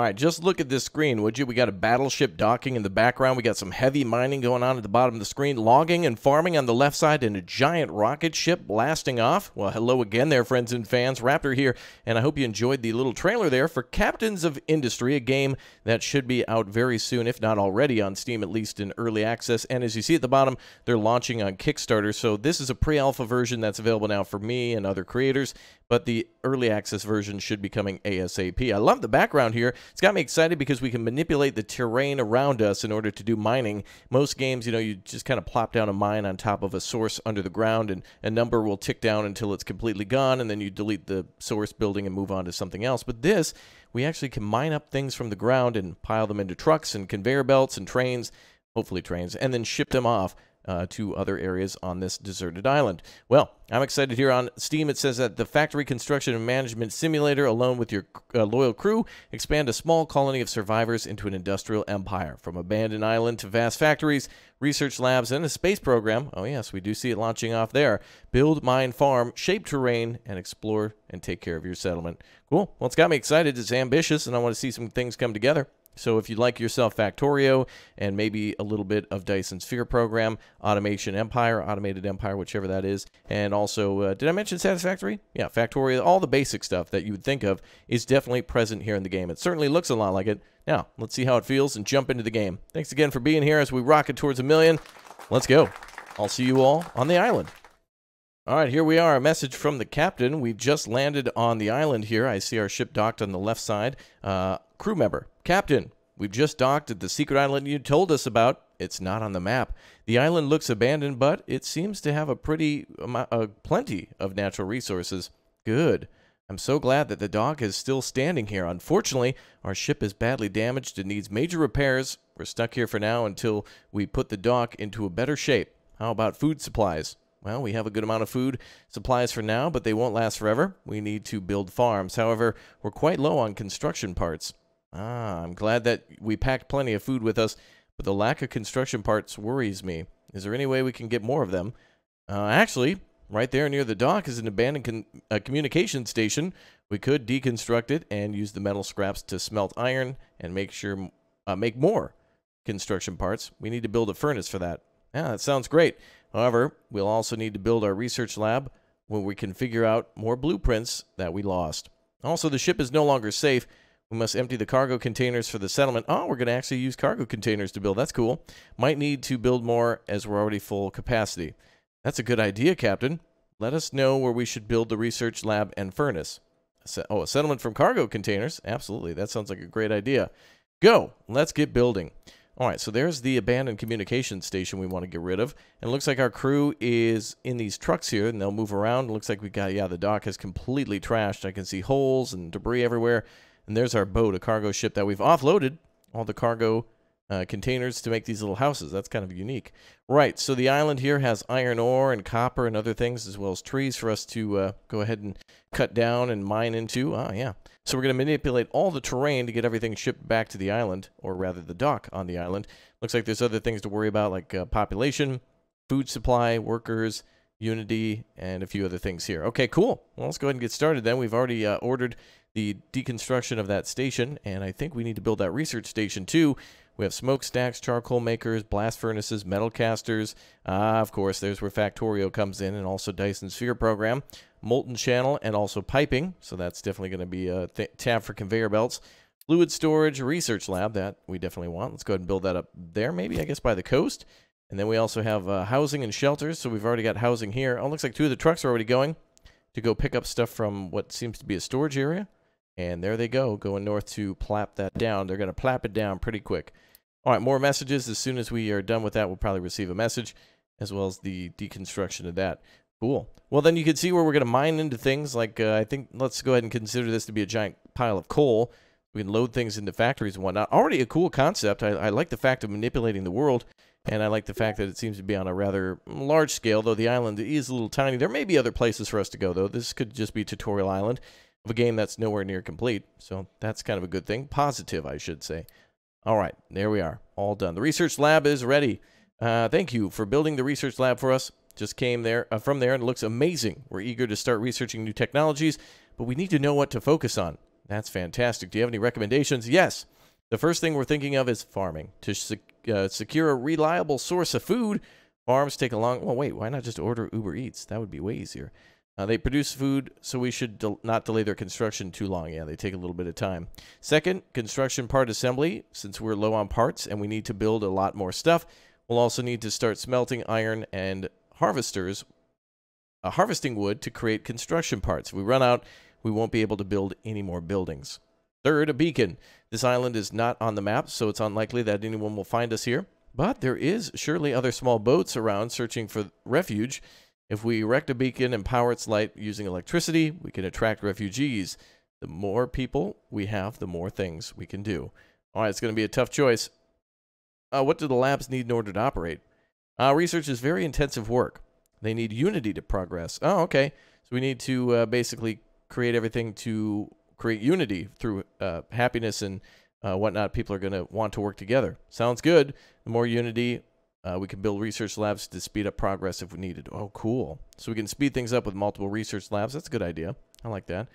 right, just look at this screen, would you? We got a battleship docking in the background. We got some heavy mining going on at the bottom of the screen, logging and farming on the left side, and a giant rocket ship blasting off. Well, hello again there, friends and fans. Raptor here, and I hope you enjoyed the little trailer there for Captains of Industry, a game that should be out very soon, if not already on Steam, at least in early access. And as you see at the bottom, they're launching on Kickstarter, so this is a pre-alpha version that's available now for me and other creators, but the early access version should be coming ASAP. I love the background here. It's got me excited because we can manipulate the terrain around us in order to do mining. Most games, you know, you just kind of plop down a mine on top of a source under the ground, and a number will tick down until it's completely gone, and then you delete the source building and move on to something else. But this, we actually can mine up things from the ground and pile them into trucks and conveyor belts and trains, hopefully trains, and then ship them off to other areas on this deserted island. Well, I'm excited here on Steam. It says that the factory construction and management simulator, alone with your loyal crew, expand a small colony of survivors into an industrial empire. From abandoned island to vast factories, research labs, and a space program. Oh yes, we do see it launching off there. Build, mine, farm, shape terrain, and explore and take care of your settlement. Cool. Well, it's got me excited. It's ambitious, and I want to see some things come together. So if you'd like yourself Factorio and maybe a little bit of Dyson Sphere program, Automation Empire, Automated Empire, whichever that is, and also, did I mention Satisfactory? Yeah, Factorio, all the basic stuff that you would think of is definitely present here in the game. It certainly looks a lot like it. Now, let's see how it feels and jump into the game. Thanks again for being here as we rocket towards 1 million. Let's go. I'll see you all on the island. All right, here we are, a message from the captain. We've just landed on the island here. I see our ship docked on the left side. Crew member, Captain, we've just docked at the secret island you told us about. It's not on the map. The island looks abandoned, but it seems to have a plenty of natural resources. Good. I'm so glad that the dock is still standing here. Unfortunately, our ship is badly damaged and needs major repairs. We're stuck here for now until we put the dock into a better shape. How about food supplies? Well, we have a good amount of food supplies for now, but they won't last forever. We need to build farms. However, we're quite low on construction parts. I'm glad that we packed plenty of food with us, but the lack of construction parts worries me. Is there any way we can get more of them? Actually, right there near the dock is an abandoned communication station. We could deconstruct it and use the metal scraps to smelt iron and make more construction parts. We need to build a furnace for that. Yeah, that sounds great. However, we'll also need to build our research lab where we can figure out more blueprints that we lost. Also, the ship is no longer safe. We must empty the cargo containers for the settlement. Oh, we're going to actually use cargo containers to build. That's cool. Might need to build more as we're already full capacity. That's a good idea, Captain. Let us know where we should build the research lab and furnace. A settlement from cargo containers? Absolutely. That sounds like a great idea. Go. Let's get building. All right, so there's the abandoned communication station we want to get rid of. And it looks like our crew is in these trucks here, and they'll move around. It looks like we got, yeah, the dock is completely trashed. I can see holes and debris everywhere. And there's our boat, a cargo ship that we've offloaded all the cargo containers to make these little houses. That's kind of unique. Right, so the island here has iron ore and copper and other things, as well as trees for us to go ahead and cut down and mine into. Ah, yeah. So we're going to manipulate all the terrain to get everything shipped back to the island, or rather the dock on the island. Looks like there's other things to worry about, like population, food supply, workers, unity, and a few other things here. Okay, cool. Well, let's go ahead and get started then. We've already ordered the deconstruction of that station, and I think we need to build that research station too. We have smokestacks, charcoal makers, blast furnaces, metal casters. Of course, there's where Factorio comes in, and also Dyson Sphere program. Molten channel, and also piping. So that's definitely going to be a tab for conveyor belts. Fluid storage, research lab, that we definitely want. Let's go ahead and build that up there, maybe, I guess, by the coast. And then we also have housing and shelters. So we've already got housing here. Oh, looks like 2 of the trucks are already going to go pick up stuff from what seems to be a storage area. And there they go, going north to plap that down. They're going to plap it down pretty quick. All right, more messages. As soon as we are done with that, we'll probably receive a message, as well as the deconstruction of that. Cool. Well, then you can see where we're going to mine into things. Like, I think, let's go ahead and consider this to be a giant pile of coal. We can load things into factories and whatnot. Already a cool concept. I like the fact of manipulating the world, and I like the fact that it seems to be on a rather large scale, though the island is a little tiny. There may be other places for us to go, though. This could just be a tutorial island of a game that's nowhere near complete, so that's kind of a good thing. Positive, I should say. All right, there we are. All done. The research lab is ready. Thank you for building the research lab for us. Just came there from there, and it looks amazing. We're eager to start researching new technologies, but we need to know what to focus on. That's fantastic. Do you have any recommendations? Yes. The first thing we're thinking of is farming. To secure a reliable source of food, farms take a long... Well, wait, why not just order Uber Eats? That would be way easier. They produce food, so we should not delay their construction too long. Yeah, they take a little bit of time. Second, construction part assembly. Since we're low on parts and we need to build a lot more stuff, we'll also need to start smelting iron and harvesting wood to create construction parts. If we run out, we won't be able to build any more buildings. Third, a beacon. This island is not on the map, so it's unlikely that anyone will find us here. But there is surely other small boats around searching for refuge. If we erect a beacon and power its light using electricity, we can attract refugees. The more people we have, the more things we can do. All right, it's going to be a tough choice. What do the labs need in order to operate? Research is very intensive work. They need unity to progress. Oh, okay. So we need to basically create everything to create unity through happiness and whatnot. People are going to want to work together. Sounds good. The more unity... we can build research labs to speed up progress if we needed. Oh, cool. So we can speed things up with multiple research labs. That's a good idea. I like that.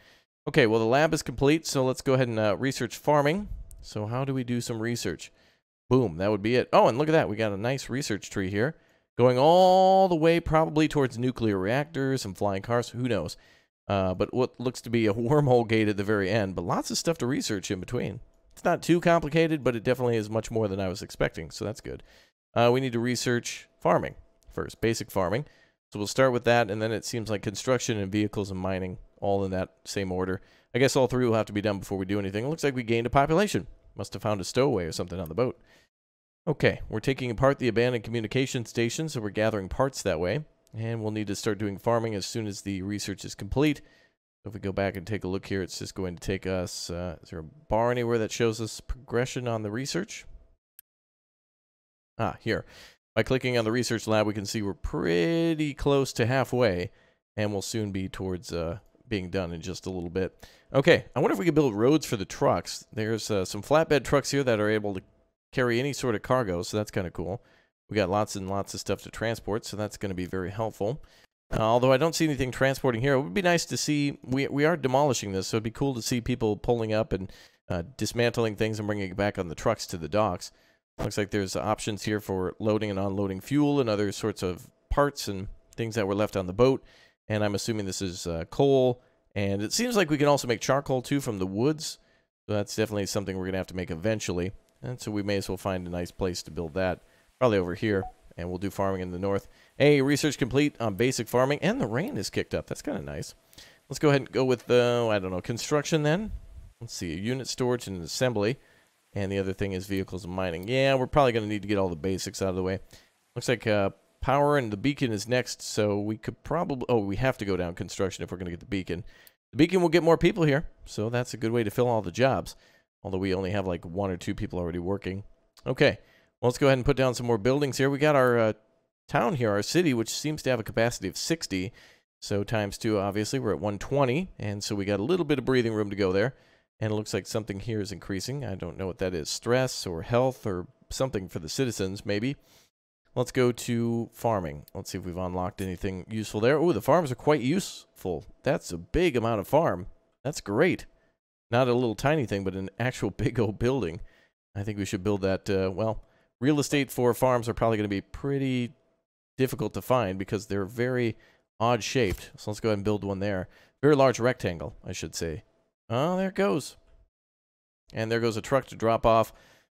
Okay, well, the lab is complete, so let's go ahead and research farming. So how do we do some research? Boom, that would be it. Oh, and look at that. We got a nice research tree here going all the way probably towards nuclear reactors and flying cars. Who knows? But what looks to be a wormhole gate at the very end, but lots of stuff to research in between. It's not too complicated, but it definitely is much more than I was expecting, so that's good. We need to research farming first, basic farming. So we'll start with that, and then it seems like construction and vehicles and mining, all in that same order. I guess all three will have to be done before we do anything. It looks like we gained a population. Must have found a stowaway or something on the boat. Okay, we're taking apart the abandoned communication station, so we're gathering parts that way. And we'll need to start doing farming as soon as the research is complete. So if we go back and take a look here, it's just going to take us... is there a bar anywhere that shows us progression on the research? Ah, here. By clicking on the research lab, we can see we're pretty close to halfway, and we'll soon be towards being done in just a little bit. Okay, I wonder if we could build roads for the trucks. There's some flatbed trucks here that are able to carry any sort of cargo, so that's kind of cool. We got lots and lots of stuff to transport, so that's going to be very helpful. Although I don't see anything transporting here, it would be nice to see... We are demolishing this, so it'd be cool to see people pulling up and dismantling things and bringing it back on the trucks to the docks. Looks like there's options here for loading and unloading fuel and other sorts of parts and things that were left on the boat. And I'm assuming this is coal. And it seems like we can also make charcoal, too, from the woods. So that's definitely something we're going to have to make eventually. And so we may as well find a nice place to build that. Probably over here. And we'll do farming in the north. Hey, research complete on basic farming. And the rain is kicked up. That's kind of nice. Let's go ahead and go with, I don't know, construction then. Let's see, a unit storage and an assembly. And the other thing is vehicles and mining. Yeah, we're probably going to need to get all the basics out of the way. Looks like power and the beacon is next, so we could probably... Oh, we have to go down construction if we're going to get the beacon. The beacon will get more people here, so that's a good way to fill all the jobs. Although we only have like 1 or 2 people already working. Okay, well, let's go ahead and put down some more buildings here. We got our town here, our city, which seems to have a capacity of 60. So times 2, obviously, we're at 120. And so we got a little bit of breathing room to go there. And it looks like something here is increasing. I don't know what that is. Stress or health or something for the citizens, maybe. Let's go to farming. Let's see if we've unlocked anything useful there. Oh, the farms are quite useful. That's a big amount of farm. That's great. Not a little tiny thing, but an actual big old building. I think we should build that. Well, real estate for farms are probably going to be pretty difficult to find because they're very odd shaped. So let's go ahead and build one there. Very large rectangle, I should say. Oh, there it goes. And there goes a truck to drop off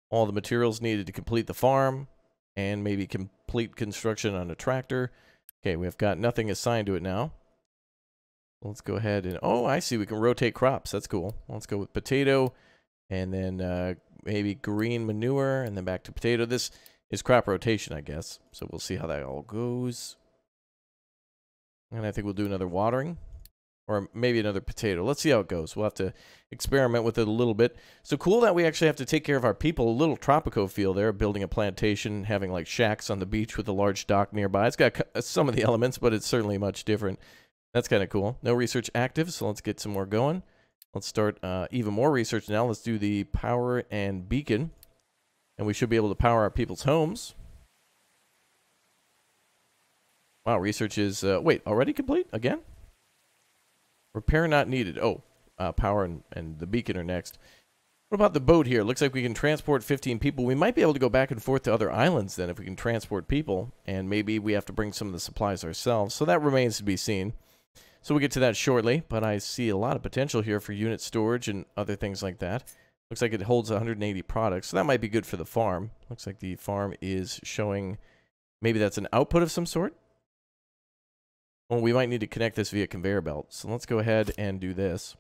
all the materials needed to complete the farm and maybe complete construction on a tractor. Okay, we've got nothing assigned to it now. Let's go ahead and... Oh, I see. We can rotate crops. That's cool. Let's go with potato and then maybe green manure and then back to potato. This is crop rotation, I guess. So we'll see how that all goes. And I think we'll do another watering. Or maybe another potato. Let's see how it goes. We'll have to experiment with it a little bit. So cool that we actually have to take care of our people. A little Tropico feel there, building a plantation, having like shacks on the beach with a large dock nearby. It's got some of the elements, but it's certainly much different. That's kind of cool. No research active, so let's get some more going. Let's start even more research now. Let's do the power and beacon. And we should be able to power our people's homes. Wow, research is... wait, already complete? Again? Repair not needed. Oh, power and the beacon are next. What about the boat here? Looks like we can transport 15 people. We might be able to go back and forth to other islands then if we can transport people, and maybe we have to bring some of the supplies ourselves. So that remains to be seen. So we'll get to that shortly, but I see a lot of potential here for unit storage and other things like that. Looks like it holds 180 products, so that might be good for the farm. Looks like the farm is showing, maybe that's an output of some sort? Well, we might need to connect this via conveyor belt, so let's go ahead and do this.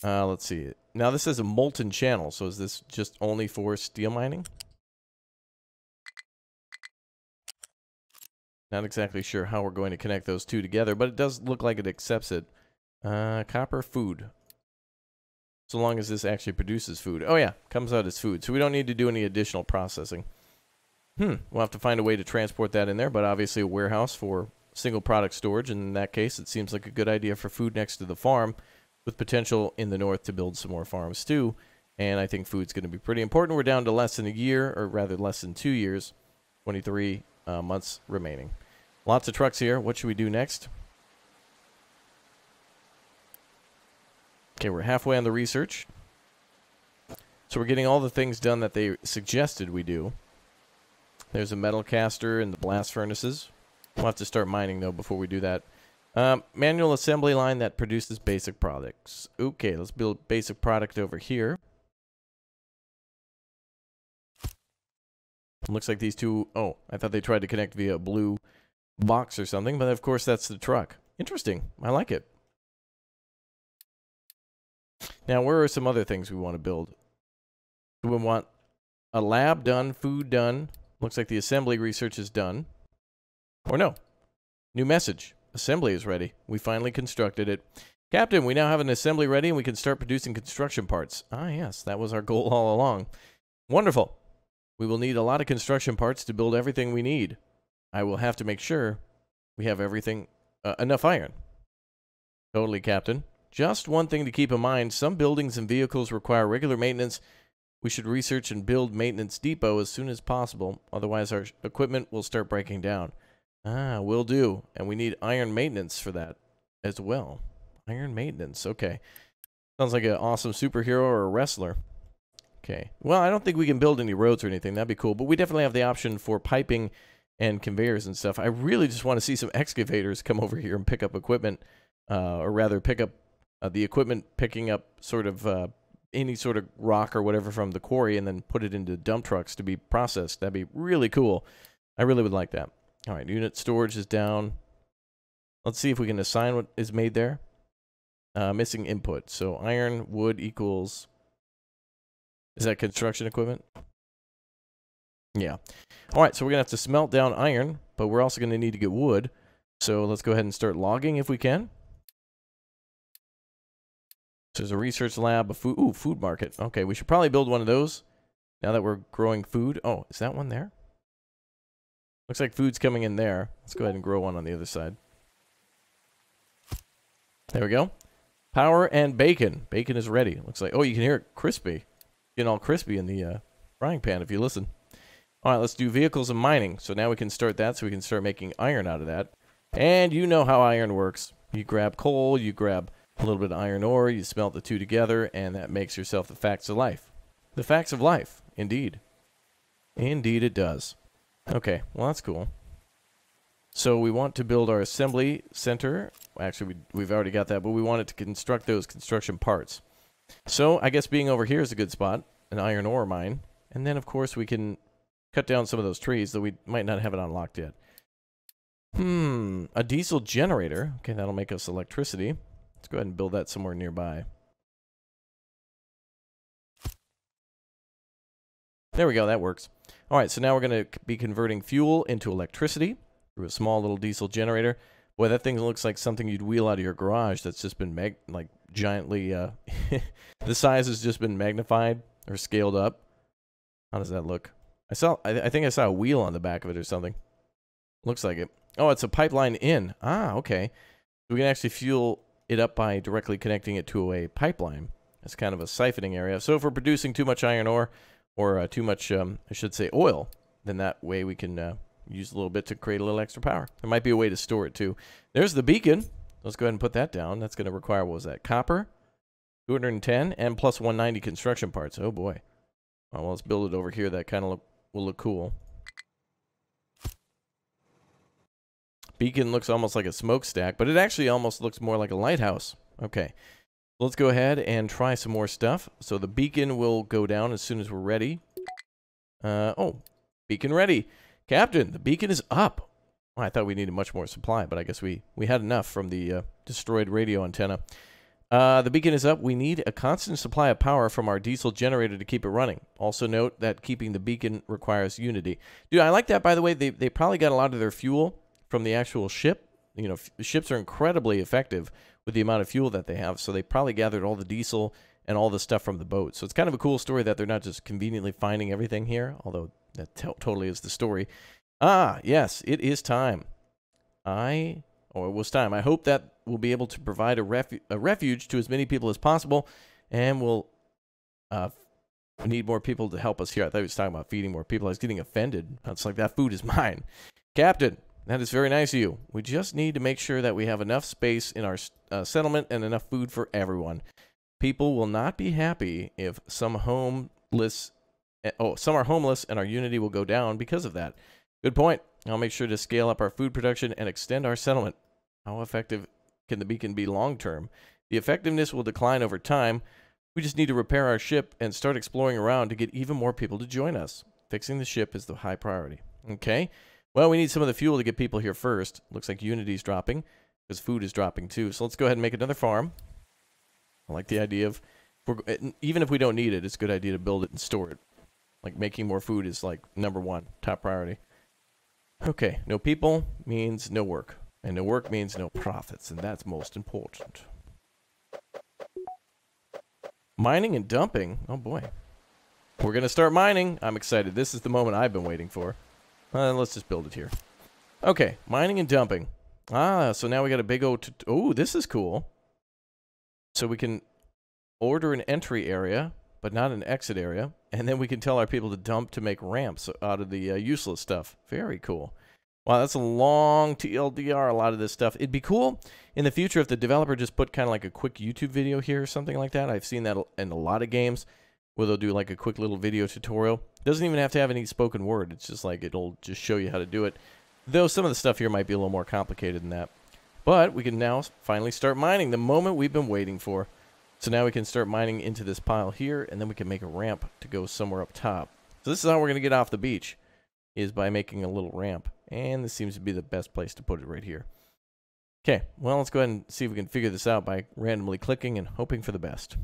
Let's see. Now this is a molten channel, so is this just only for steel mining? Not exactly sure how we're going to connect those two together, but it does look like it accepts it. Copper food. So long as this actually produces food. Oh yeah, comes out as food, so we don't need to do any additional processing. We'll have to find a way to transport that in there, but obviously a warehouse for single product storage, and in that case it seems like a good idea for food next to the farm, with potential in the north to build some more farms too. And I think food's going to be pretty important. We're down to less than a year, or rather less than 2 years, 23 months remaining. Lots of trucks here. What should we do next? Okay, we're halfway on the research. So we're getting all the things done that they suggested we do. There's a metal caster and the blast furnaces. We'll have to start mining, though, before we do that. Manual assembly line that produces basic products. Okay, let's build basic product over here. Looks like these two... Oh, I thought they tried to connect via a blue box or something, but of course that's the truck. Interesting. I like it. Now, where are some other things we want to build? Do we want a lab done, food done? Looks like the assembly research is done. Or no. New message. Assembly is ready. We finally constructed it. Captain, we now have an assembly ready and we can start producing construction parts. Ah, yes, that was our goal all along. Wonderful. We will need a lot of construction parts to build everything we need. I will have to make sure we have everything, enough iron. Totally, Captain. Just one thing to keep in mind, some buildings and vehicles require regular maintenance. We should research and build maintenance depot as soon as possible, otherwise our equipment will start breaking down. Ah, will do. And we need iron maintenance for that as well. Iron maintenance, okay. Sounds like an awesome superhero or a wrestler. Okay. Well, I don't think we can build any roads or anything. That'd be cool. But we definitely have the option for piping and conveyors and stuff. I really just want to see some excavators come over here and pick up equipment, or rather pick up the equipment picking up sort of any sort of rock or whatever from the quarry and then put it into dump trucks to be processed. That'd be really cool. I really would like that. All right, unit storage is down. Let's see if we can assign what is made there. Missing input. So iron, wood equals... Is that construction equipment? Yeah. All right, so we're going to have to smelt down iron, but we're also going to need to get wood. So let's go ahead and start logging if we can. So there's a research lab, a food market. Okay, we should probably build one of those now that we're growing food. Oh, is that one there? Looks like food's coming in there. Let's go ahead and grow one on the other side. There we go. Power and bacon. Bacon is ready. Looks like, oh, you can hear it crispy. Getting all crispy in the frying pan if you listen. All right, let's do vehicles and mining. So now we can start that, so we can start making iron out of that. And you know how iron works. You grab coal, you grab a little bit of iron ore, you smelt the two together, and that makes yourself the facts of life. The facts of life, indeed. Indeed it does. Okay, well that's cool. So we want to build our assembly center. Actually, we've already got that, but we wanted to construct those construction parts. So I guess being over here is a good spot, an iron ore mine. And then, of course, we can cut down some of those trees, though we might not have it unlocked yet. A diesel generator. Okay, that'll make us electricity. Let's go ahead and build that somewhere nearby. There we go, that works. All right, so now we're going to be converting fuel into electricity through a small little diesel generator. Boy, that thing looks like something you'd wheel out of your garage that's just been giantly, the size has just been magnified or scaled up. How does that look? I think I saw a wheel on the back of it or something. Looks like it. Oh, it's a pipeline in. Ah, okay. We can actually fuel it up by directly connecting it to a pipeline. It's kind of a siphoning area. So if we're producing too much iron ore, or too much, I should say, oil, then that way we can use a little bit to create a little extra power. There might be a way to store it too. There's the beacon. Let's go ahead and put that down. That's going to require, what was that, copper? 210 and plus 190 construction parts. Oh, boy. Oh, well, let's build it over here. That kind of will look cool. Beacon looks almost like a smokestack, but it actually almost looks more like a lighthouse. Okay. Let's go ahead and try some more stuff. So the beacon will go down as soon as we're ready. Oh, beacon ready. Captain, the beacon is up. Well, I thought we needed much more supply, but I guess we had enough from the destroyed radio antenna. The beacon is up. We need a constant supply of power from our diesel generator to keep it running. Also note that keeping the beacon requires Unity. Dude, I like that, by the way. They probably got a lot of their fuel from the actual ship. You know, the ships are incredibly effective with the amount of fuel that they have, so they probably gathered all the diesel and all the stuff from the boat. So it's kind of a cool story that they're not just conveniently finding everything here, although that totally is the story. Ah, yes, it is time. It was time. I hope that we'll be able to provide a refuge to as many people as possible, and we'll need more people to help us here. I thought he was talking about feeding more people. I was getting offended. It's like, that food is mine. Captain, that is very nice of you. We just need to make sure that we have enough space in our settlement and enough food for everyone. People will not be happy if some are homeless and our Unity will go down because of that. Good point. I'll make sure to scale up our food production and extend our settlement. How effective can the beacon be long term? The effectiveness will decline over time. We just need to repair our ship and start exploring around to get even more people to join us. Fixing the ship is the high priority. Okay. Well, we need some of the fuel to get people here first. Looks like Unity's dropping because food is dropping too. So let's go ahead and make another farm. I like the idea of, even if we don't need it, it's a good idea to build it and store it. Like, making more food is like #1, top priority. Okay, no people means no work. And no work means no profits, and that's most important. Mining and dumping? Oh boy. We're going to start mining. I'm excited. This is the moment I've been waiting for. Let's just build it here. Okay, mining and dumping. Ah, so now we got a big old... Oh, this is cool. So we can order an entry area, but not an exit area. And then we can tell our people to dump to make ramps out of the useless stuff. Very cool. Wow, that's a long TLDR, a lot of this stuff. It'd be cool in the future if the developer just put kind of like a quick YouTube video here or something like that. I've seen that in a lot of games where they'll do like a quick little video tutorial. Doesn't even have to have any spoken word. It's just like it'll just show you how to do it. Though some of the stuff here might be a little more complicated than that. But we can now finally start mining, the moment we've been waiting for. So now we can start mining into this pile here, and then we can make a ramp to go somewhere up top. So this is how we're going to get off the beach, is by making a little ramp. And this seems to be the best place to put it right here. Okay, well, let's go ahead and see if we can figure this out by randomly clicking and hoping for the best.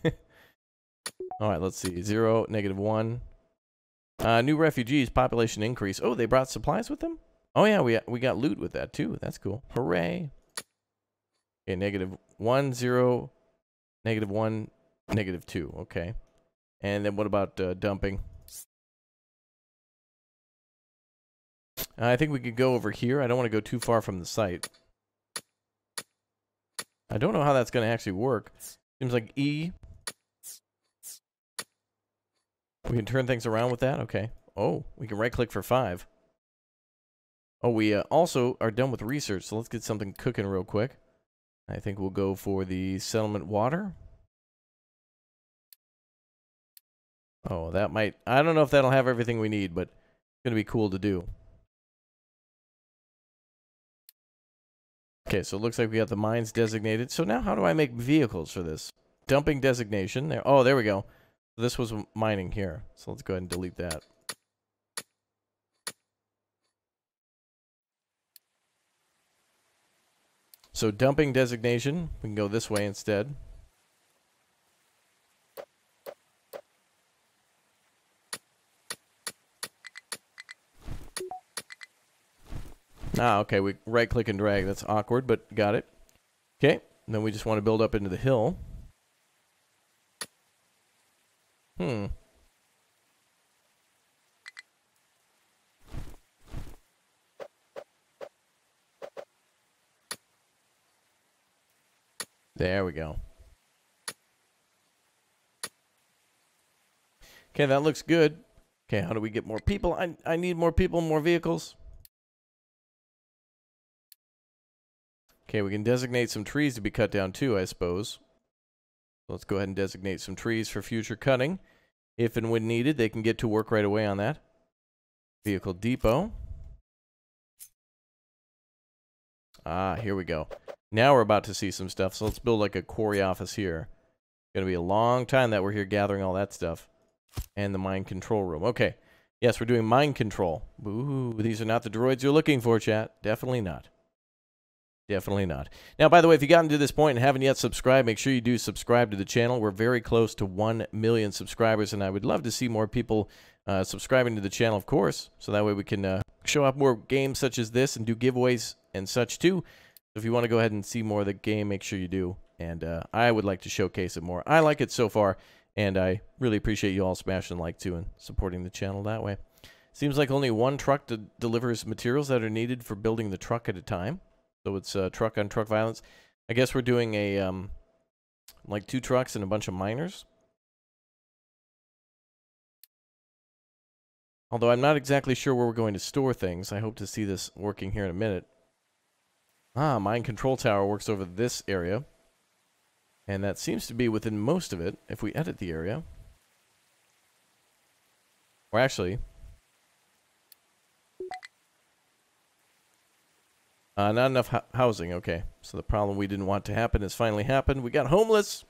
All right, let's see. 0, -1. New refugees, population increase. Oh, they brought supplies with them? Oh, yeah, we got loot with that, too. That's cool. Hooray. Okay, -1, 0, -1, -2. Okay. And then what about dumping? I think we could go over here. I don't want to go too far from the site. I don't know how that's going to actually work. Seems like E. We can turn things around with that? Okay. Oh, we can right-click for 5. Oh, we also are done with research, so let's get something cooking real quick. I think we'll go for the settlement water. Oh, that might... I don't know if that'll have everything we need, but it's going to be cool to do. Okay, so it looks like we got the mines designated. So now how do I make vehicles for this? Dumping designation. There. Oh, there we go. This was mining here. So let's go ahead and delete that. So dumping designation. We can go this way instead. Ah, okay, we right-click and drag. That's awkward, but got it. Okay, and then we just want to build up into the hill. There we go. Okay, that looks good. Okay, how do we get more people? I need more people, more vehicles. Okay, we can designate some trees to be cut down too, I suppose. Let's go ahead and designate some trees for future cutting. If and when needed, they can get to work right away on that. Vehicle depot. Ah, here we go. Now we're about to see some stuff, so let's build like a quarry office here. Gonna be a long time that we're here gathering all that stuff. And the mine control room. Okay. Yes, we're doing mine control. Ooh, these are not the droids you're looking for, chat. Definitely not. Definitely not. Now, by the way, if you gotten to this point and haven't yet subscribed, make sure you do subscribe to the channel. We're very close to 1 million subscribers, and I would love to see more people subscribing to the channel, of course, so that way we can show off more games such as this and do giveaways and such, too. So if you want to go ahead and see more of the game, make sure you do. And I would like to showcase it more. I like it so far, and I really appreciate you all smashing like, too, and supporting the channel that way. Seems like only one truck delivers materials that are needed for building the truck at a time. So it's truck-on-truck violence. I guess we're doing a, like 2 trucks and a bunch of miners. Although I'm not exactly sure where we're going to store things. I hope to see this working here in a minute. Ah, mine control tower works over this area. And that seems to be within most of it, if we edit the area. Or actually... not enough housing, okay. So the problem we didn't want to happen has finally happened. We got homeless.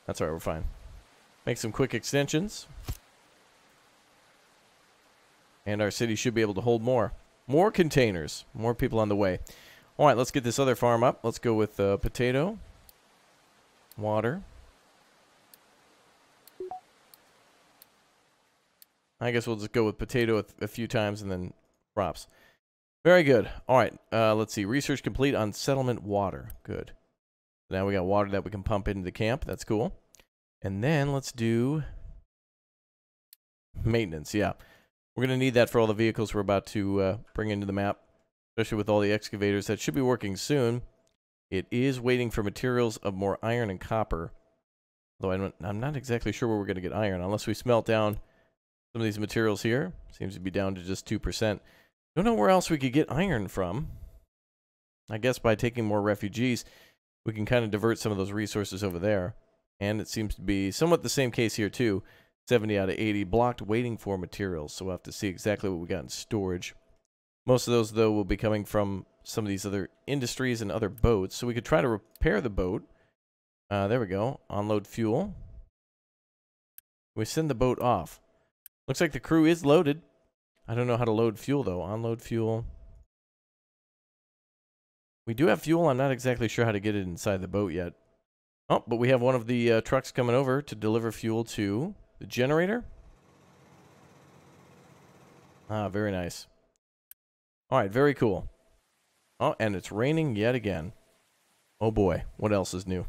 That's all right, we're fine. Make some quick extensions. And our city should be able to hold more. More containers. More people on the way. All right, let's get this other farm up. Let's go with potato. Water. I guess we'll just go with potato a few times and then crops. Very good. All right, let's see. Research complete on settlement water. Good. Now we got water that we can pump into the camp. That's cool. And then let's do maintenance. Yeah. We're going to need that for all the vehicles we're about to bring into the map, especially with all the excavators. That should be working soon. It is waiting for materials of more iron and copper. Though I'm not exactly sure where we're going to get iron, unless we smelt down some of these materials here. Seems to be down to just 2%. Don't know where else we could get iron from. I guess by taking more refugees, we can kind of divert some of those resources over there. And it seems to be somewhat the same case here, too. 70 out of 80 blocked waiting for materials. So we'll have to see exactly what we got in storage. Most of those, though, will be coming from some of these other industries and other boats. So we could try to repair the boat. There we go. Unload fuel. We send the boat off. Looks like the crew is loaded. I don't know how to load fuel, though. Unload fuel. We do have fuel. I'm not exactly sure how to get it inside the boat yet. Oh, but we have one of the trucks coming over to deliver fuel to the generator. Ah, very nice. All right, very cool. Oh, and it's raining yet again. Oh, boy. What else is new?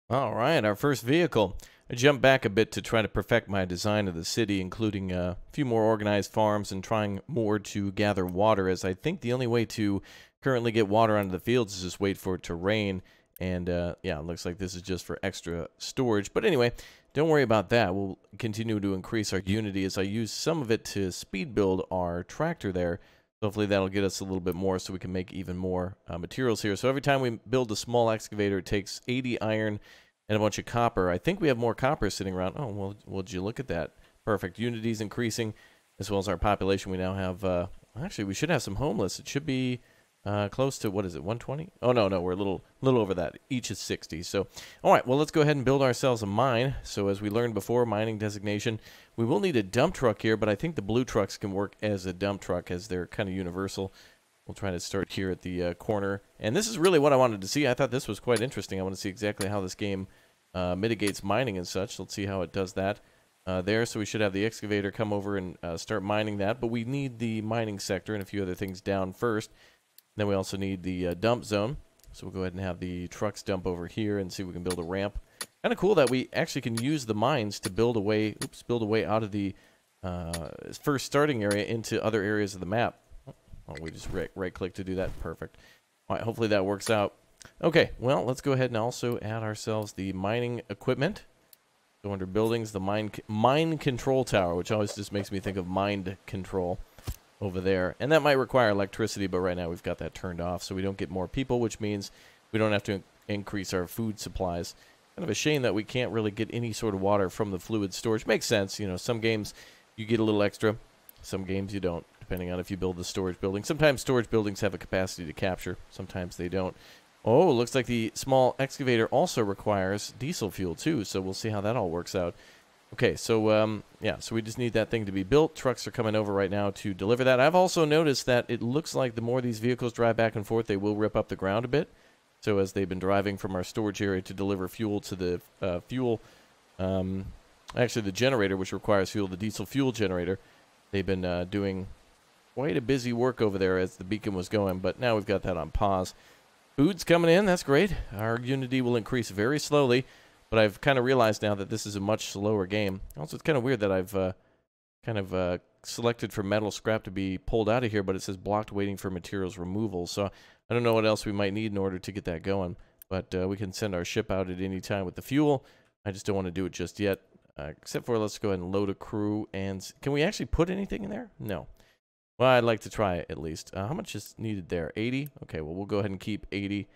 All right, our first vehicle. I jumped back a bit to try to perfect my design of the city, including a few more organized farms and trying more to gather water, as I think the only way to currently get water onto the fields is just wait for it to rain. And, yeah, it looks like this is just for extra storage. But anyway, don't worry about that. We'll continue to increase our unity as I use some of it to speed build our tractor there. Hopefully that'll get us a little bit more so we can make even more materials here. So every time we build a small excavator, it takes 80 iron and a bunch of copper. I think we have more copper sitting around. Oh, well, would you look at that? Perfect. Unity's increasing, as well as our population. We now have, actually, we should have some homeless. It should be close to, what is it, 120? Oh, no, we're a little over that. Each is 60. So, all right, well, let's go ahead and build ourselves a mine. So as we learned before, mining designation, we will need a dump truck here, but I think the blue trucks can work as a dump truck as they're kind of universal. We'll try to start here at the corner. And this is really what I wanted to see. I thought this was quite interesting. I want to see exactly how this game mitigates mining and such. Let's see how it does that there. So we should have the excavator come over and start mining that. But we need the mining sector and a few other things down first. Then we also need the dump zone. So we'll go ahead and have the trucks dump over here and see if we can build a ramp. Kind of cool that we actually can use the mines to build a way, build a way out of the first starting area into other areas of the map. Oh, we just right-click to do that. Perfect. All right, hopefully that works out. Okay, well, let's go ahead and also add ourselves the mining equipment. Go under buildings, the mine control tower, which always just makes me think of mind control. over there. And that might require electricity, but right now we've got that turned off, so we don't get more people, which means we don't have to increase our food supplies. Kind of a shame that we can't really get any sort of water from the fluid storage. Makes sense, you know, some games you get a little extra, some games you don't, depending on if you build the storage building. Sometimes storage buildings have a capacity to capture, sometimes they don't. Oh, looks like the small excavator also requires diesel fuel too, so we'll see how that all works out. Okay, so yeah, so we just need that thing to be built. Trucks are coming over right now to deliver that. I've also noticed that it looks like the more these vehicles drive back and forth, they will rip up the ground a bit. So as they've been driving from our storage area to deliver fuel to the actually the generator, which requires fuel, the diesel fuel generator, they've been doing quite a busy work over there as the beacon was going, but now we've got that on pause. Food's coming in, that's great. Our Unity will increase very slowly, but I've kind of realized now that this is a much slower game. Also, it's kind of weird that I've selected for metal scrap to be pulled out of here, but it says blocked waiting for materials removal. So I don't know what else we might need in order to get that going, but we can send our ship out at any time with the fuel. I just don't want to do it just yet, except for let's go ahead and load a crew. And can we actually put anything in there? No. Well, I'd like to try it at least. How much is needed there? 80? Okay, well, we'll go ahead and keep 80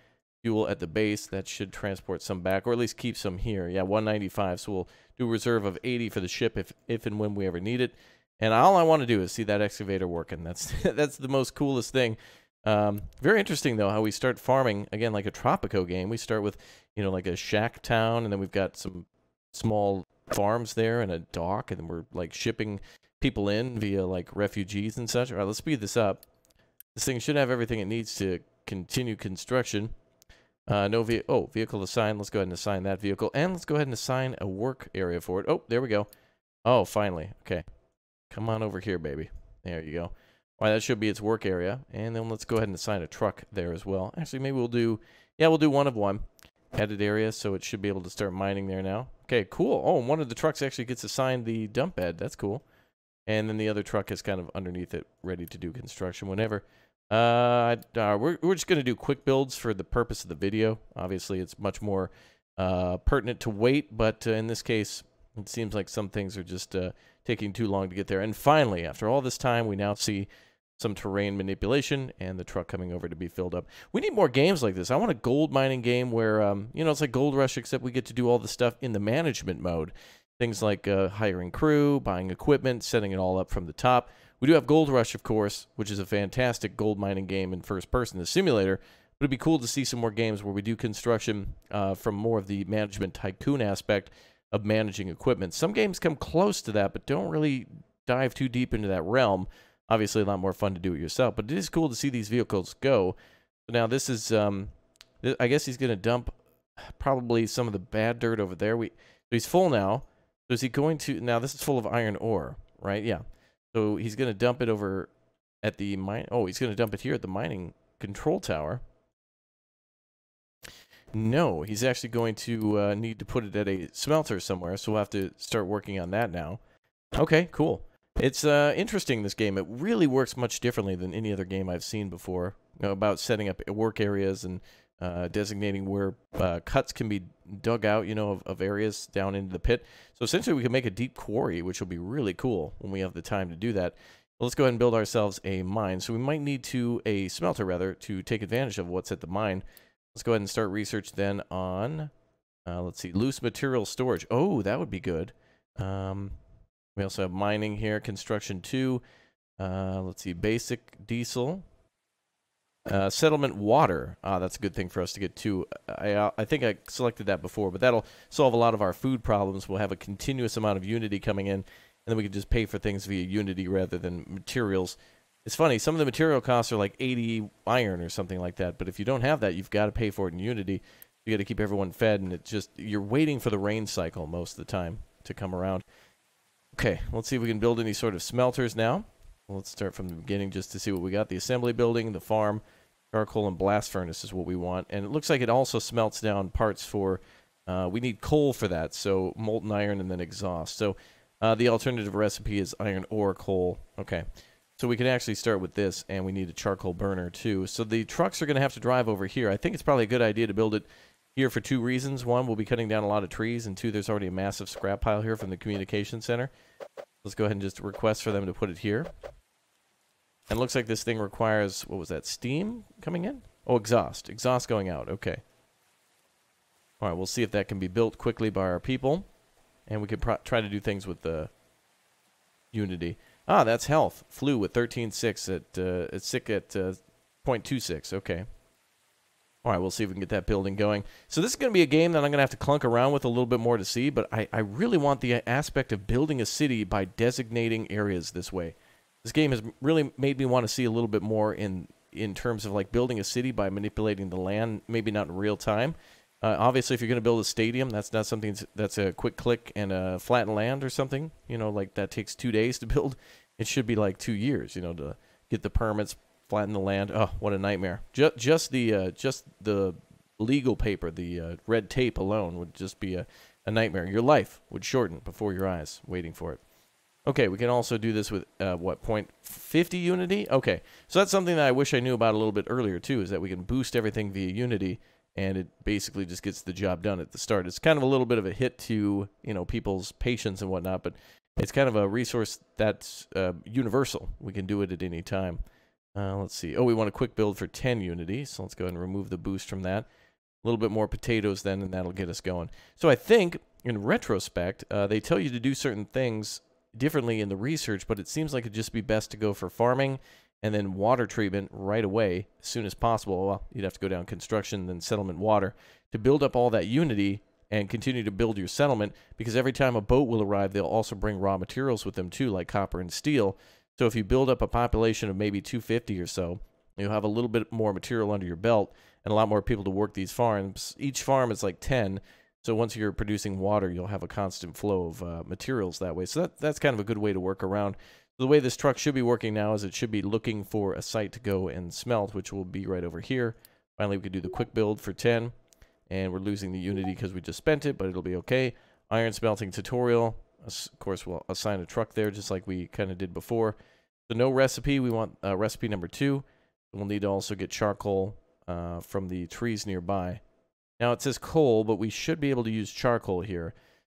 fuel at the base. That should transport some back, or at least keep some here. Yeah, 195, so we'll do a reserve of 80 for the ship if and when we ever need it. And all I want to do is see that excavator working. That's that's the most coolest thing. Very interesting, though, how we start farming, again, like a Tropico game. We start with, you know, like a shack town, and then we've got some small farms there and a dock, and then we're, like, shipping people in via, like, refugees and such. All right, let's speed this up. This thing should have everything it needs to continue construction. Vehicle assigned. Let's go ahead and assign that vehicle, and let's go ahead and assign a work area for it. Oh, there we go. Oh, finally. Okay. Come on over here, baby. There you go. All right, that should be its work area. And then let's go ahead and assign a truck there as well. Actually, maybe we'll do one of one. Edit area, so it should be able to start mining there now. Okay, cool. Oh, and one of the trucks actually gets assigned the dump bed. That's cool. And then the other truck is kind of underneath it, ready to do construction whenever. We're just going to do quick builds for the purpose of the video. Obviously, it's much more pertinent to wait, but in this case, it seems like some things are just taking too long to get there. And finally, after all this time, we now see some terrain manipulation and the truck coming over to be filled up. We need more games like this. I want a gold mining game where, you know, it's like Gold Rush, except we get to do all the stuff in the management mode. Things like hiring crew, buying equipment, setting it all up from the top. We do have Gold Rush, of course, which is a fantastic gold mining game in first person, the simulator. But it'd be cool to see some more games where we do construction from more of the management tycoon aspect of managing equipment. Some games come close to that, but don't really dive too deep into that realm. Obviously, a lot more fun to do it yourself, but it is cool to see these vehicles go. So now this is, I guess he's going to dump probably some of the bad dirt over there. So he's full now. So is he going to, now this is full of iron ore, right? Yeah. So he's going to dump it over at the mine. Oh, he's going to dump it here at the mining control tower. No, he's actually going to need to put it at a smelter somewhere, so we'll have to start working on that now. Okay, cool. It's interesting, this game. It really works much differently than any other game I've seen before, you know, about setting up work areas and designating where cuts can be dug out, you know, of areas down into the pit. So essentially we can make a deep quarry, which will be really cool when we have the time to do that. Well, let's go ahead and build ourselves a mine. So we might need a smelter, rather, to take advantage of what's at the mine. Let's go ahead and start research then on, let's see, loose material storage. Oh, that would be good. We also have mining here, construction 2. Let's see, basic diesel. Settlement water. That's a good thing for us to get to. I think I selected that before, but that'll solve a lot of our food problems. We'll have a continuous amount of Unity coming in, and then we can just pay for things via Unity rather than materials. It's funny, some of the material costs are like 80 iron or something like that, but if you don't have that, you've got to pay for it in Unity. You got to keep everyone fed, and it's just, you're waiting for the rain cycle most of the time to come around. Okay, let's see if we can build any sort of smelters now. Well, let's start from the beginning just to see what we got. The assembly building, the farm, charcoal, and blast furnace is what we want. And it looks like it also smelts down parts for, we need coal for that, so molten iron and then exhaust. So the alternative recipe is iron ore coal. Okay. So we can actually start with this, and we need a charcoal burner too. So the trucks are going to have to drive over here. I think it's probably a good idea to build it here for 2 reasons. 1, we'll be cutting down a lot of trees, and 2, there's already a massive scrap pile here from the communication center. Let's go ahead and just request for them to put it here. And looks like this thing requires, what was that, steam coming in? Oh, exhaust. Exhaust going out. Okay. All right, we'll see if that can be built quickly by our people. And we can try to do things with the Unity. Ah, that's health. Flew with 13.6 at sick at 0.26. Okay. All right, we'll see if we can get that building going. So this is going to be a game that I'm going to have to clunk around with a little bit more to see, but I really want the aspect of building a city by designating areas this way. This game has really made me want to see a little bit more in terms of like building a city by manipulating the land, maybe not in real time. Obviously, if you're going to build a stadium, that's not something that's a quick click and flatten land or something. You know, like that takes 2 days to build. It should be like 2 years, you know, to get the permits, flatten the land. Oh, what a nightmare! Just the legal paper, the red tape alone would just be a nightmare. Your life would shorten before your eyes, waiting for it. Okay, we can also do this with, what, 0.50 Unity? Okay, so that's something that I wish I knew about a little bit earlier, too, is that we can boost everything via Unity, and it basically just gets the job done at the start. It's kind of a little bit of a hit to, you know, people's patience and whatnot, but it's kind of a resource that's universal. We can do it at any time. Let's see. Oh, we want a quick build for 10 Unity, so let's go ahead and remove the boost from that. A little bit more potatoes then, and that'll get us going. So I think, in retrospect, they tell you to do certain things differently in the research, but it seems like it'd just be best to go for farming and then water treatment right away as soon as possible. Well, you'd have to go down construction, then settlement water to build up all that Unity and continue to build your settlement, because every time a boat will arrive, they'll also bring raw materials with them too, like copper and steel. So if you build up a population of maybe 250 or so, you'll have a little bit more material under your belt and a lot more people to work these farms. Each farm is like 10. So once you're producing water, you'll have a constant flow of materials that way. So that's kind of a good way to work around. The way this truck should be working now is it should be looking for a site to go and smelt, which will be right over here. Finally, we could do the quick build for 10. And we're losing the Unity because we just spent it, but it'll be okay. Iron smelting tutorial. Of course, we'll assign a truck there just like we kind of did before. So no recipe. We want recipe number 2. We'll need to also get charcoal from the trees nearby. Now it says coal, but we should be able to use charcoal here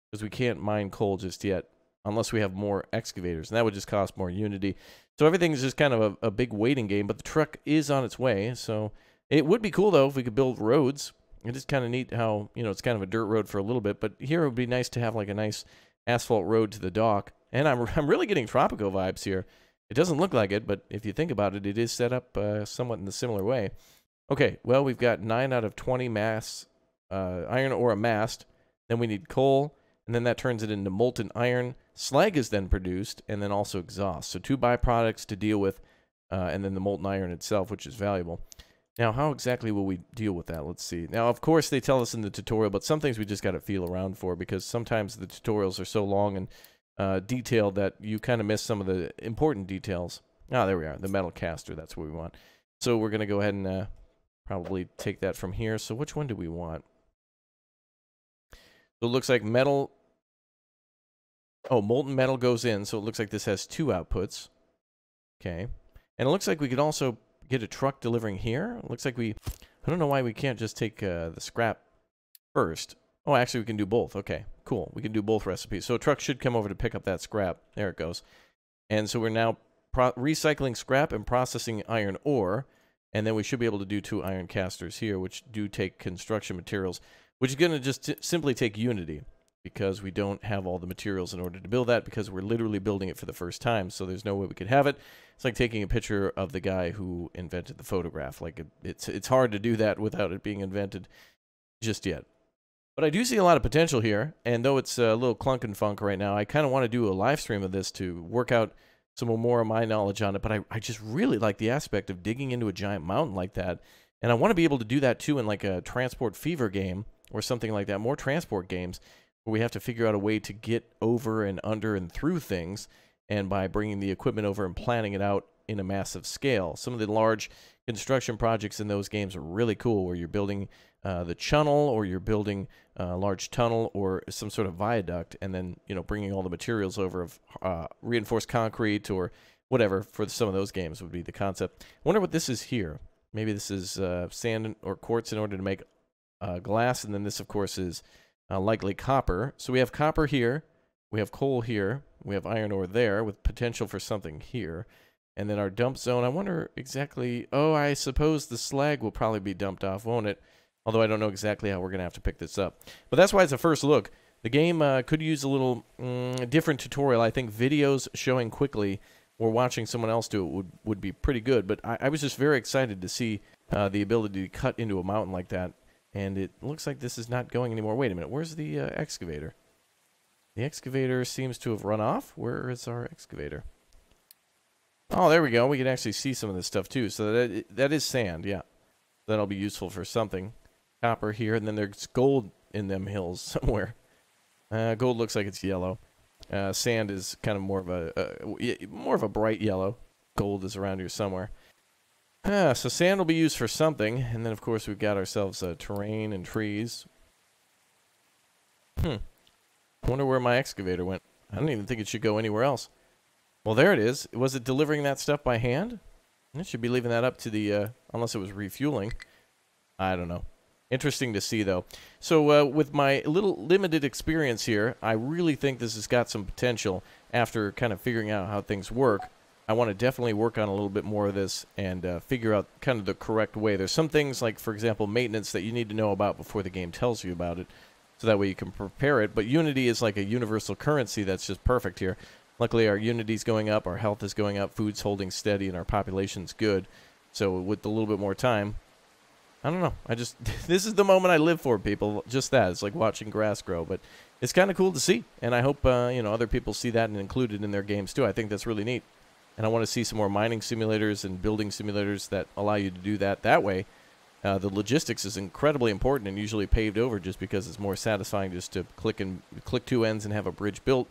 because we can't mine coal just yet unless we have more excavators, and that would just cost more Unity. So everything's just kind of a big waiting game, but the truck is on its way. So it would be cool, though, if we could build roads. It is kind of neat how, you know, it's kind of a dirt road for a little bit, but here it would be nice to have like a nice asphalt road to the dock. And I'm really getting Tropico vibes here. It doesn't look like it, but if you think about it, it is set up somewhat in a similar way. Okay, well, we've got 9 out of 20 iron ore amassed. Then we need coal, and then that turns it into molten iron. Slag is then produced, and then also exhaust. So 2 byproducts to deal with, and then the molten iron itself, which is valuable. Now, how exactly will we deal with that? Let's see. Now, of course, they tell us in the tutorial, but some things we just got to feel around for, because sometimes the tutorials are so long and detailed that you kind of miss some of the important details. Ah, there we are. The metal caster, that's what we want. So we're going to go ahead and probably take that from here. So which one do we want? So it looks like metal. Oh, molten metal goes in, so it looks like this has 2 outputs. Okay. And it looks like we could also get a truck delivering here. It looks like I don't know why we can't just take the scrap first. Oh, actually, we can do both. Okay, cool. We can do both recipes. So a truck should come over to pick up that scrap. There it goes. And so we're now recycling scrap and processing iron ore. And then we should be able to do 2 iron casters here, which do take construction materials, which is going to just simply take Unity, because we don't have all the materials in order to build that, because we're literally building it for the first time, so there's no way we could have it. It's like taking a picture of the guy who invented the photograph. Like it's hard to do that without it being invented just yet. But I do see a lot of potential here, and though it's a little clunk and funk right now, I kind of want to do a live stream of this to work out some more of my knowledge on it, but I just really like the aspect of digging into a giant mountain like that, and I want to be able to do that too in like a Transport Fever game or something like that, more transport games, where we have to figure out a way to get over and under and through things, and by bringing the equipment over and planning it out in a massive scale. Some of the large construction projects in those games are really cool, where you're building the channel, or you're building a large tunnel or some sort of viaduct, and then, you know, bringing all the materials over of reinforced concrete or whatever. For some of those games would be the concept. I wonder what this is here. Maybe this is sand or quartz in order to make glass, and then this, of course, is likely copper. So we have copper here, we have coal here, we have iron ore there with potential for something here, And then our dump zone, I wonder exactly... Oh, I suppose the slag will probably be dumped off, won't it? Although I don't know exactly how we're going to have to pick this up. But that's why it's a first look. The game could use a little different tutorial. I think videos showing quickly or watching someone else do it would be pretty good. But I was just very excited to see the ability to cut into a mountain like that. And it looks like this is not going anymore. Wait a minute. Where's the excavator? The excavator seems to have run off. Where is our excavator? Oh, there we go. We can actually see some of this stuff, too. So that is sand, yeah. That'll be useful for something. Copper here, and then there's gold in them hills somewhere. Gold looks like it's yellow. Sand is kind of more of a bright yellow. Gold is around here somewhere. So sand will be used for something, and then, of course, we've got ourselves terrain and trees. I wonder where my excavator went. I don't even think it should go anywhere else. Well, there it is. Was it delivering that stuff by hand? It should be leaving that up to the, unless it was refueling. I don't know. Interesting to see, though. So, with my little limited experience here, I really think this has got some potential after kind of figuring out how things work. I want to definitely work on a little bit more of this and figure out kind of the correct way. There's some things like, for example, maintenance that you need to know about before the game tells you about it, so that way you can prepare it. But Unity is like a universal currency that's just perfect here. Luckily, our Unity's going up, our health is going up, food's holding steady, and our population's good. So with a little bit more time, I don't know. This is the moment I live for, people. Just that. It's like watching grass grow. But it's kind of cool to see. And I hope, other people see that and include it in their games, too. I think that's really neat. And I want to see some more mining simulators and building simulators that allow you to do that way. The logistics is incredibly important and usually paved over just because it's more satisfying just to click two ends and have a bridge built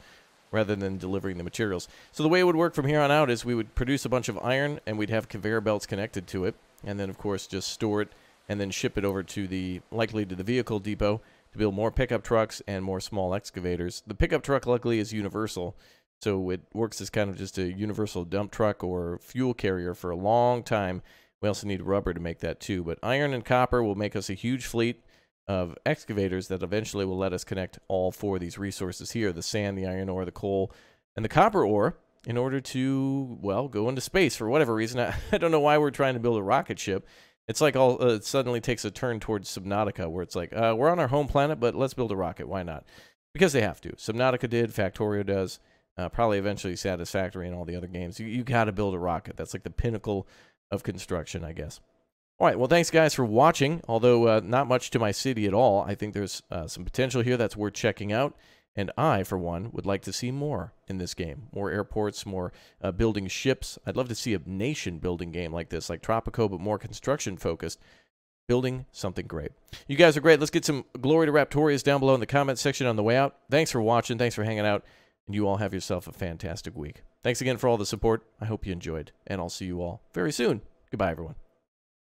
rather than delivering the materials. So the way it would work from here on out is we would produce a bunch of iron and we'd have conveyor belts connected to it. And then, of course, just store it and then ship it over to likely to the vehicle depot to build more pickup trucks and more small excavators. The pickup truck, luckily, is universal, so it works as kind of just a universal dump truck or fuel carrier for a long time. We also need rubber to make that, too. But iron and copper will make us a huge fleet of excavators that eventually will let us connect all four of these resources here, the sand, the iron ore, the coal, and the copper ore, in order to, well, go into space for whatever reason. I don't know why we're trying to build a rocket ship. It's like it suddenly takes a turn towards Subnautica, where it's like, we're on our home planet, but let's build a rocket. Why not? Because they have to. Subnautica did. Factorio does. Probably eventually Satisfactory and all the other games. You got to build a rocket. That's like the pinnacle of construction, I guess. All right, well, thanks, guys, for watching. Although not much to my city at all, I think there's some potential here that's worth checking out. And I, for one, would like to see more in this game. More airports, more building ships. I'd love to see a nation-building game like this, like Tropico, but more construction-focused. Building something great. You guys are great. Let's get some glory to Raptorias down below in the comment section on the way out. Thanks for watching. Thanks for hanging out. And you all have yourself a fantastic week. Thanks again for all the support. I hope you enjoyed. And I'll see you all very soon. Goodbye, everyone.